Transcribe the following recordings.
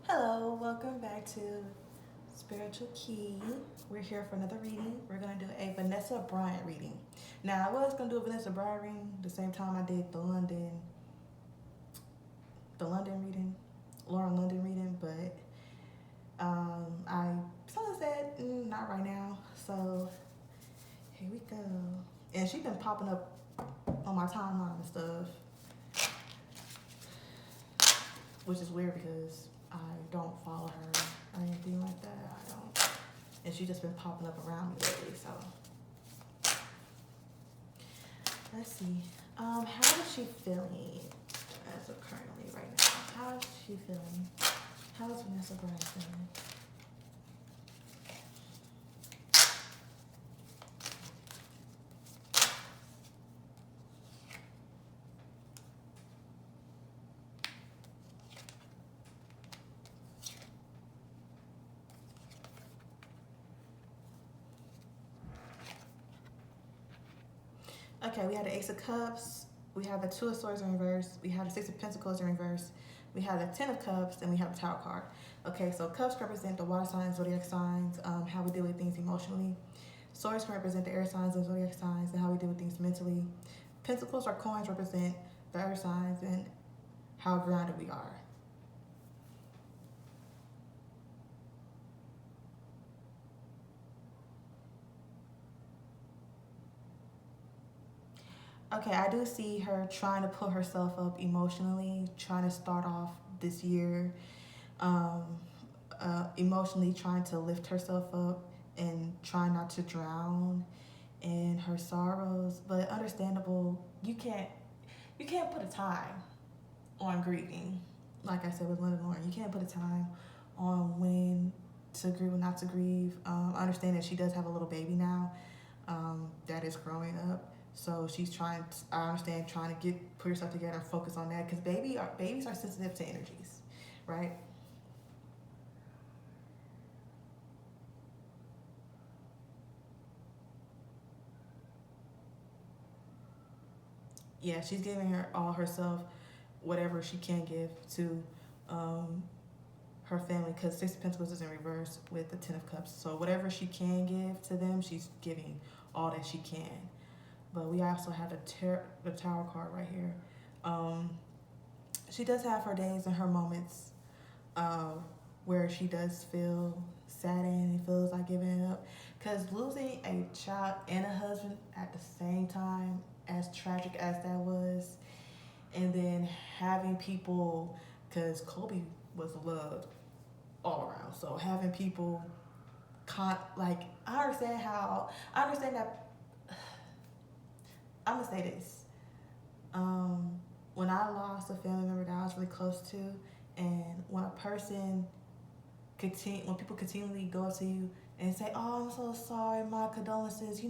Hello, welcome back to Spiritual Key. We're here for another reading. We're going to do a Vanessa Bryant reading. Now, I was going to do a Vanessa Bryant reading the same time I did the London reading, Lauren London reading, but I someone said not right now. So here we go. And she's been popping up on my timeline and stuff, which is weird because I don't follow her or anything like that. I don't. And she's just been popping up around me lately, so let's see. How is she feeling as of currently right now? How is she feeling? How is Vanessa Bryant feeling? Okay, we have the Ace of Cups, we have the Two of Swords in reverse, we have the Six of Pentacles in reverse, we have the Ten of Cups, and we have the Tower card. Okay, so Cups represent the water signs, zodiac signs, how we deal with things emotionally. Swords can represent the air signs and zodiac signs and how we deal with things mentally. Pentacles or coins represent the earth signs and how grounded we are. Okay, I do see her trying to pull herself up emotionally, trying to start off this year, um, emotionally trying to lift herself up and trying not to drown in her sorrows. But understandable, you can't put a time on grieving. Like I said with London Lauren, you can't put a time on when to grieve or not to grieve. I understand that she does have a little baby now that is growing up. So she's trying. I understand trying to put herself together and focus on that because babies are sensitive to energies, right? Yeah, she's giving her all herself, whatever she can give to um, her family because Six of Pentacles is in reverse with the Ten of Cups. So whatever she can give to them, she's giving all that she can. But we also have the Tower card right here. Um, she does have her days and her moments uh, where she does feel saddened and feels like giving it up. Because losing a child and a husband at the same time, as tragic as that was, and then having people, because Kobe was loved all around. So having people, like, I understand that, I'm going to say this. When I lost a family member that I was really close to, and when people continually go up to you and say, "Oh, I'm so sorry, my condolences,"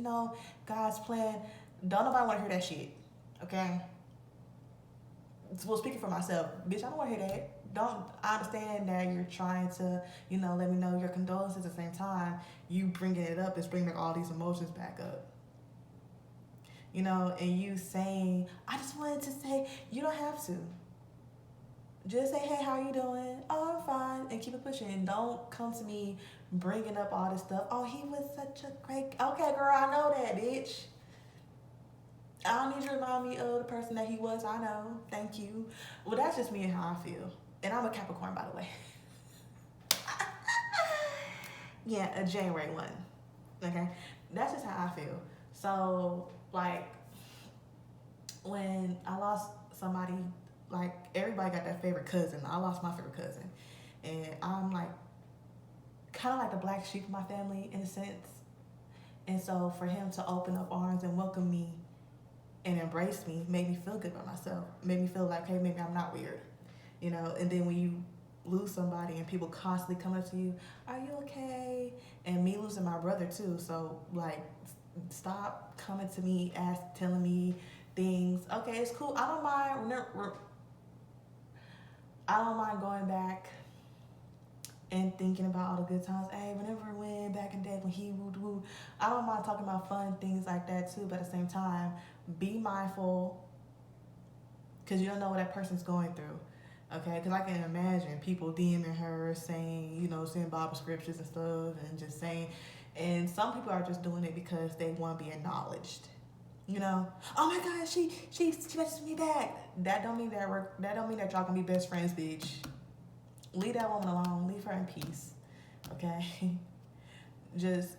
God's plan. Don't nobody want to hear that shit, okay? Well, speaking for myself, bitch, I don't want to hear that. Don't. I understand that you're trying to, let me know your condolences. At the same time, you bringing it up is bringing all these emotions back up. And you saying, "I just wanted to say," you don't have to. Just say, "Hey, how you doing?" "Oh, I'm fine," and keep it pushing. Don't come to me bringing up all this stuff. "Oh, he was such a great." Okay, girl, I know that, bitch. I don't need you to remind me of the person that he was. I know. Thank you. Well, that's just me and how I feel. And I'm a Capricorn, by the way. Yeah, a January one. Okay? That's just how I feel. So, like, when I lost somebody, like, everybody got that favorite cousin. I lost my favorite cousin. And I'm, like, kind of like the black sheep of my family, in a sense. And so for him to open up arms and welcome me and embrace me made me feel good about myself. Made me feel like, hey, maybe I'm not weird. And then when you lose somebody and people constantly come up to you, "Are you okay?" And me losing my brother too. So, like, stop coming to me, telling me things. Okay, it's cool. I don't mind going back and thinking about all the good times. Hey, remember when back in the day when he woo. I don't mind talking about fun things like that too, but at the same time, be mindful because you don't know what that person's going through. Okay, because I can imagine people DMing her saying, saying Bible scriptures and stuff, and just saying, and some people are just doing it because they want to be acknowledged. Oh my God, she messaged me back. That don't mean that y'all gonna be best friends, bitch. Leave that woman alone. Leave her in peace. Okay, just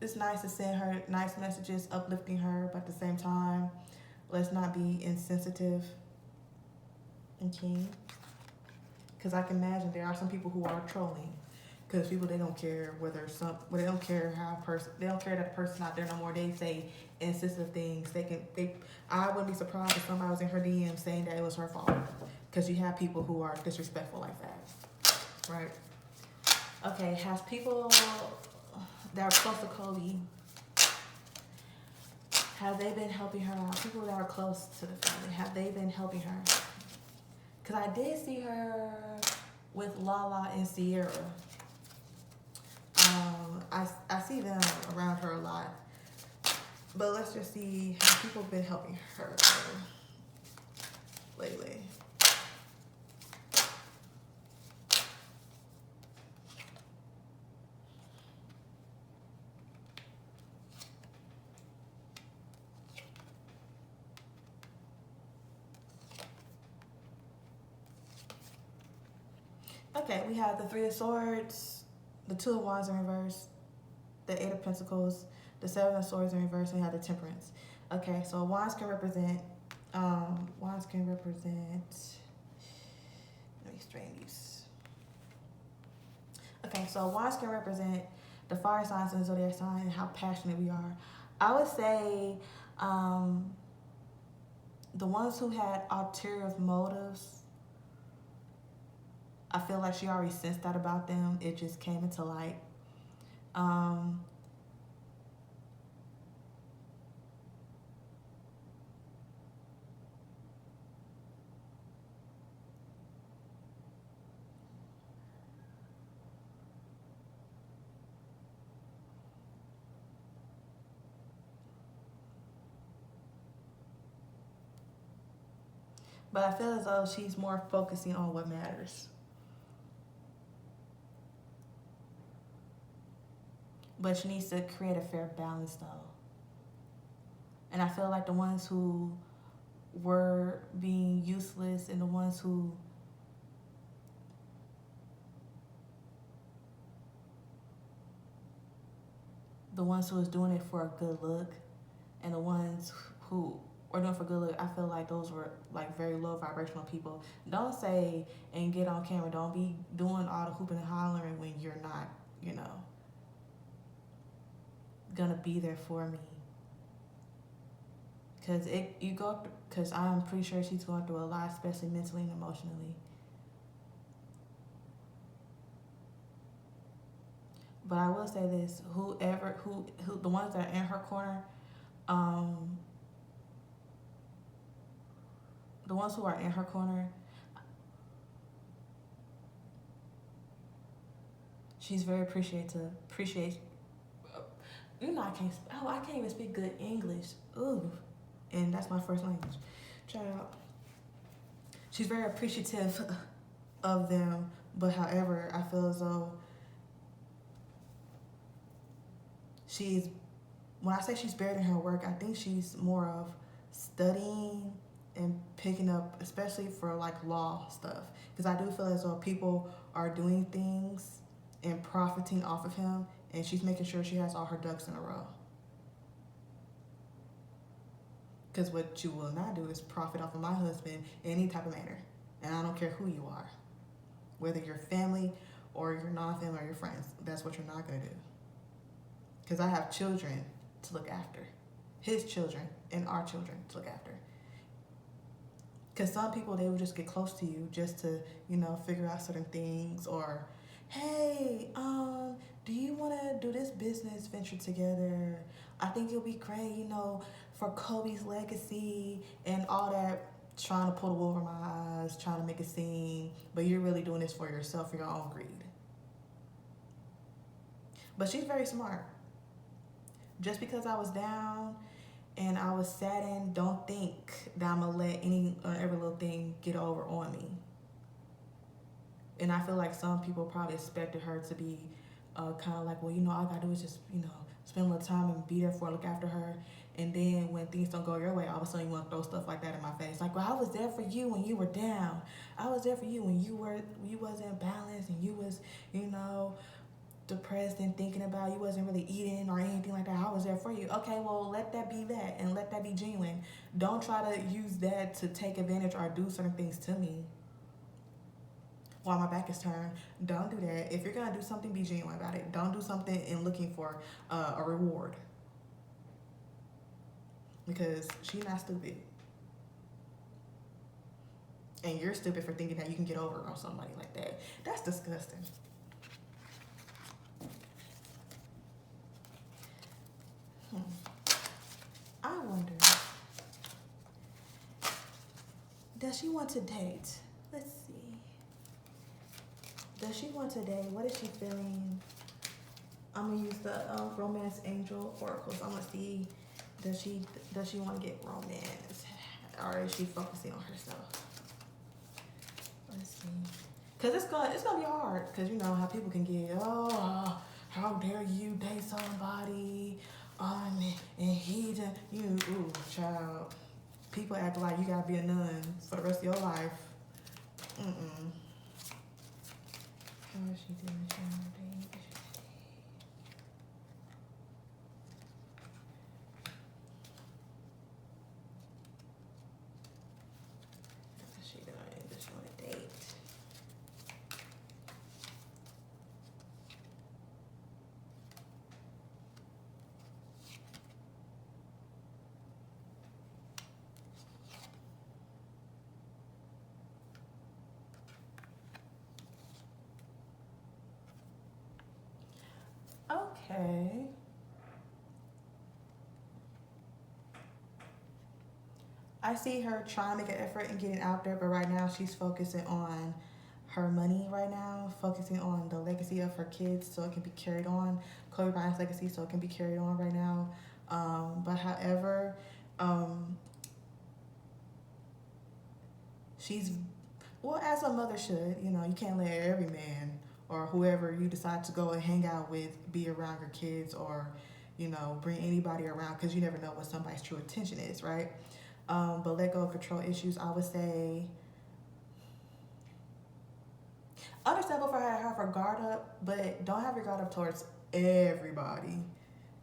it's nice to send her nice messages, uplifting her, but at the same time, let's not be insensitive. Okay. Because I can imagine there are some people who are trolling. Because people, they don't care they don't care they don't care that the person's not there no more. They say insensitive things. I wouldn't be surprised if somebody was in her DM saying that it was her fault. Because you have people who are disrespectful like that, right? Okay, has people that are close to Kobe, have they been helping her out? People that are close to the family, have they been helping her? Because I did see her with Lala and Sierra. I see them around her a lot. But let's just see how people have been helping her lately. Okay, we have the Three of Swords, the Two of Wands in reverse, the Eight of Pentacles, the Seven of Swords in reverse, and we have the Temperance. Okay, so wands can represent, let me straighten these. Okay, so wands can represent the fire signs and the zodiac sign and how passionate we are. I would say the ones who had ulterior motives, I feel like she already sensed that about them. It just came into light. But I feel as though she's more focusing on what matters. But she needs to create a fair balance, though. And I feel like the ones who were being useless and the ones who was doing it for a good look, and the ones who were doing it for good look, I feel like those were like very low vibrational people. Don't say and get on camera. Don't be doing all the hooping and hollering when you're not, gonna be there for me. Because I'm pretty sure she's going through a lot, especially mentally and emotionally. But I will say this: who the ones that are in her corner, the ones who are in her corner, she's very appreciative. I can't even speak good English. Ooh, and that's my first language. Child. She's very appreciative of them, but however, I feel as though when I say she's buried in her work, I think she's more of studying and picking up, especially for like law stuff. Because I do feel as though people are doing things and profiting off of him, and she's making sure she has all her ducks in a row. Because what you will not do is profit off of my husband in any type of manner. And I don't care who you are. Whether you're family or you're non-family or your friends. That's what you're not going to do. Because I have children to look after. His children and our children to look after. Because some people, they will just get close to you just to, figure out certain things. Or, hey, do you want to do this business venture together? I think it'll be great, for Kobe's legacy and all that, trying to pull the wool over my eyes, trying to make it seem, but you're really doing this for yourself, for your own greed. But she's very smart. Just because I was down and I was saddened, don't think that I'm going to let any or every little thing get over on me. And I feel like some people probably expected her to be kind of like, well, all I gotta do is just, spend a little time and be there for her, look after her. And then when things don't go your way, all of a sudden you want to throw stuff like that in my face. Like, well, I was there for you when you were down. I was there for you when you wasn't balanced and you was, depressed and thinking about you wasn't really eating or anything like that. I was there for you. Okay, well, let that be that and let that be genuine. Don't try to use that to take advantage or do certain things to me while my back is turned. Don't do that. If you're gonna do something, be genuine about it. Don't do something in looking for a reward, because she's not stupid, and you're stupid for thinking that you can get over on somebody like that. That's disgusting. I wonder, does she want to date? Let's see. Does she want to date? What is she feeling? I'm gonna use the romance angel oracles. I'm gonna see, does she want to get romance, or is she focusing on herself? Let's see. Cause it's gonna be hard. Cause you know how people can get, how dare you date somebody, and he done, ooh, child. People act like you gotta be a nun for the rest of your life. How is she doing? Does she want to date? Okay. I see her trying to make an effort and getting out there, but right now she's focusing on her money right now, focusing on the legacy of her kids so it can be carried on, Kobe Bryant's legacy so it can be carried on right now. But however, she's, well, as a mother should, you can't let every man or whoever you decide to go and hang out with be around your kids, or, bring anybody around, because you never know what somebody's true intention is, right? But let go of control issues, I would say. Understandable for her to have her guard up, but don't have your guard up towards everybody,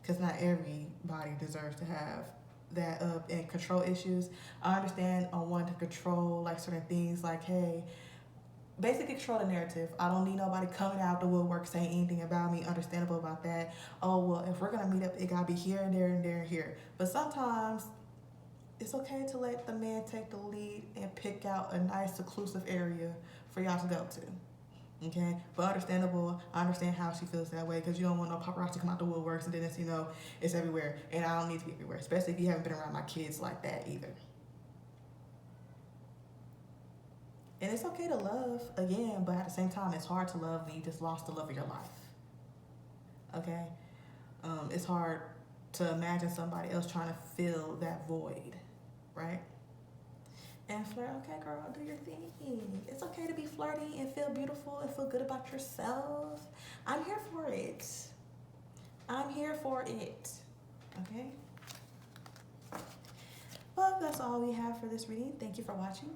because not everybody deserves to have that up. And control issues, I understand on wanting to control like certain things, like, hey, basically control the narrative. I don't need nobody coming out the woodwork saying anything about me. Understandable about that. Oh, well, if we're gonna meet up, it gotta be here and there and there and here. But sometimes it's okay to let the man take the lead and pick out a nice seclusive area for y'all to go to. Okay, but understandable. I understand how she feels that way, because you don't want no paparazzi to come out the woodworks and then it's everywhere, and I don't need to be everywhere, especially if you haven't been around my kids like that either. And it's okay to love again, but at the same time, it's hard to love when you just lost the love of your life. Okay, it's hard to imagine somebody else trying to fill that void, right? And flirt, okay, girl, do your thing. It's okay to be flirty and feel beautiful and feel good about yourself. I'm here for it. I'm here for it. Okay? Well, that's all we have for this reading. Thank you for watching.